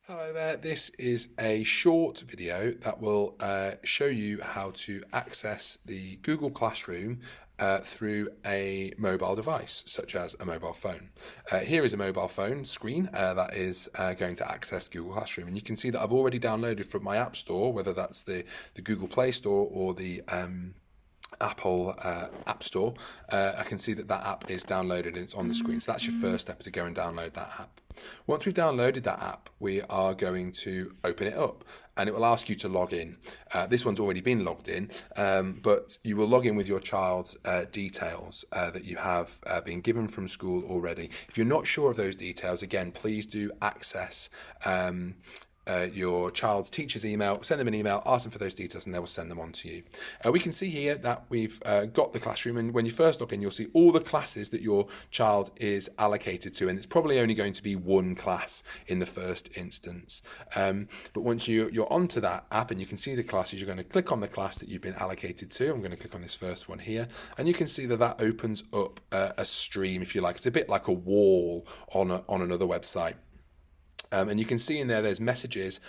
Hello there, this is a short video that will show you how to access the Google Classroom through a mobile device, such as a mobile phone. Here is a mobile phone screen that is going to access Google Classroom, and you can see that I've already downloaded from my App Store, whether that's the Google Play Store or the Apple App Store. I can see that app is downloaded and it's on the screen. So that's your first step, to go and download that app. Once we've downloaded that app, we are going to open it up and it will ask you to log in. This one's already been logged in, but you will log in with your child's details that you have been given from school already. If you're not sure of those details, again, please do access your child's teacher's email, send them an email, ask them for those details, and they will send them on to you. We can see here that we've got the classroom, and when you first log in, you'll see all the classes that your child is allocated to, and it's probably only going to be one class in the first instance. But once you're onto that app and you can see the classes, you're going to click on the class that you've been allocated to. I'm going to click on this first one here, and you can see that opens up a stream, if you like. It's a bit like a wall on another website. And you can see in there's messages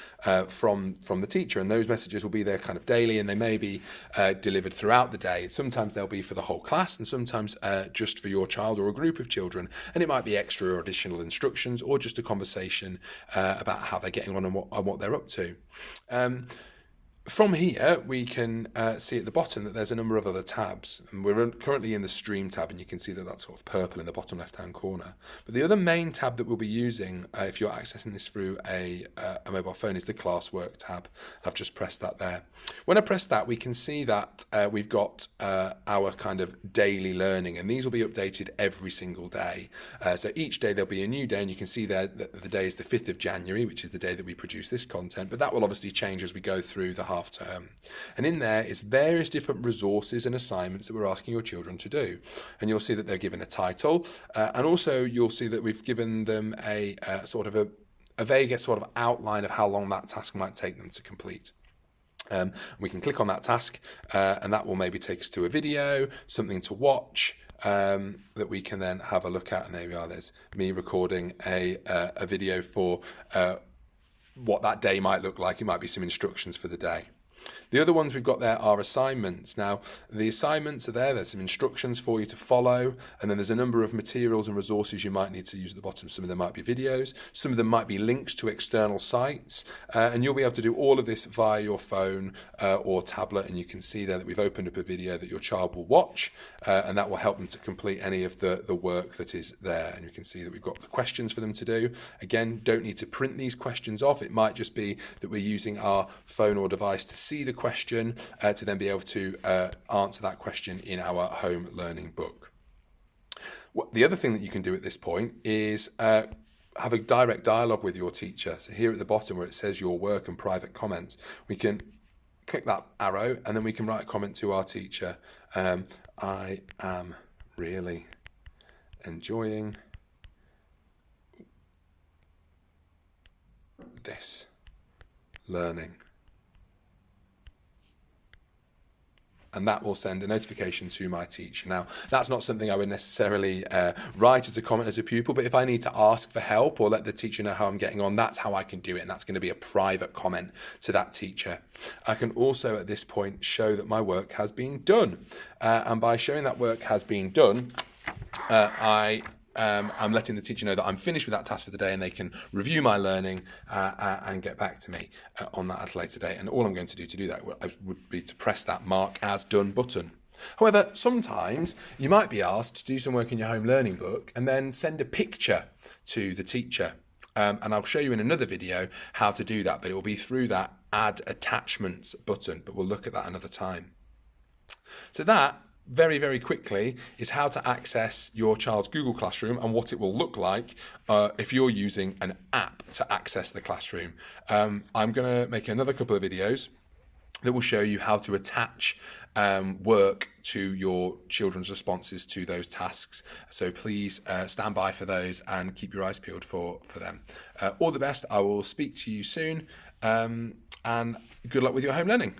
from the teacher, and those messages will be there kind of daily, and they may be delivered throughout the day. Sometimes they'll be for the whole class, and sometimes just for your child or a group of children, and it might be extra or additional instructions, or just a conversation about how they're getting on and what they're up to. From here, we can see at the bottom that there's a number of other tabs, and we're currently in the Stream tab, and you can see that that's sort of purple in the bottom left-hand corner. But the other main tab that we'll be using if you're accessing this through a mobile phone is the Classwork tab. I've just pressed that there. When I press that, we can see that we've got our kind of daily learning, and these will be updated every single day. So each day there'll be a new day, and you can see there that the day is the 5th of January, which is the day that we produce this content, but that will obviously change as we go through the half term. And in there is various different resources and assignments that we're asking your children to do. And you'll see that they're given a title, and also you'll see that we've given them a sort of a vague sort of outline of how long that task might take them to complete. We can click on that task, and that will maybe take us to a video, something to watch, that we can then have a look at. And there we are, there's me recording a video for what that day might look like. It might be some instructions for the day. The other ones we've got there are assignments. Now, the assignments are there's some instructions for you to follow, and then there's a number of materials and resources you might need to use at the bottom. Some of them might be videos, some of them might be links to external sites, and you'll be able to do all of this via your phone or tablet, and you can see there that we've opened up a video that your child will watch, and that will help them to complete any of the work that is there. And you can see that we've got the questions for them to do. Again, don't need to print these questions off. It might just be that we're using our phone or device to see the question to then be able to answer that question in our home learning book. The other thing that you can do at this point is have a direct dialogue with your teacher. So here at the bottom where it says your work and private comments, we can click that arrow and then we can write a comment to our teacher. I am really enjoying this learning. And that will send a notification to my teacher. Now, that's not something I would necessarily write as a comment as a pupil, but if I need to ask for help or let the teacher know how I'm getting on, that's how I can do it, and that's going to be a private comment to that teacher. I can also, at this point, show that my work has been done. And by showing that work has been done, I'm letting the teacher know that I'm finished with that task for the day, and they can review my learning and get back to me on that at a later date. And all I'm going to do that would be to press that mark as done button. However, sometimes you might be asked to do some work in your home learning book and then send a picture to the teacher. And I'll show you in another video how to do that, but it will be through that add attachments button, but we'll look at that another time. So that very, very quickly is how to access your child's Google Classroom and what it will look like if you're using an app to access the classroom. I'm going to make another couple of videos that will show you how to attach work to your children's responses to those tasks. So please stand by for those and keep your eyes peeled for them. All the best. I will speak to you soon, and good luck with your home learning.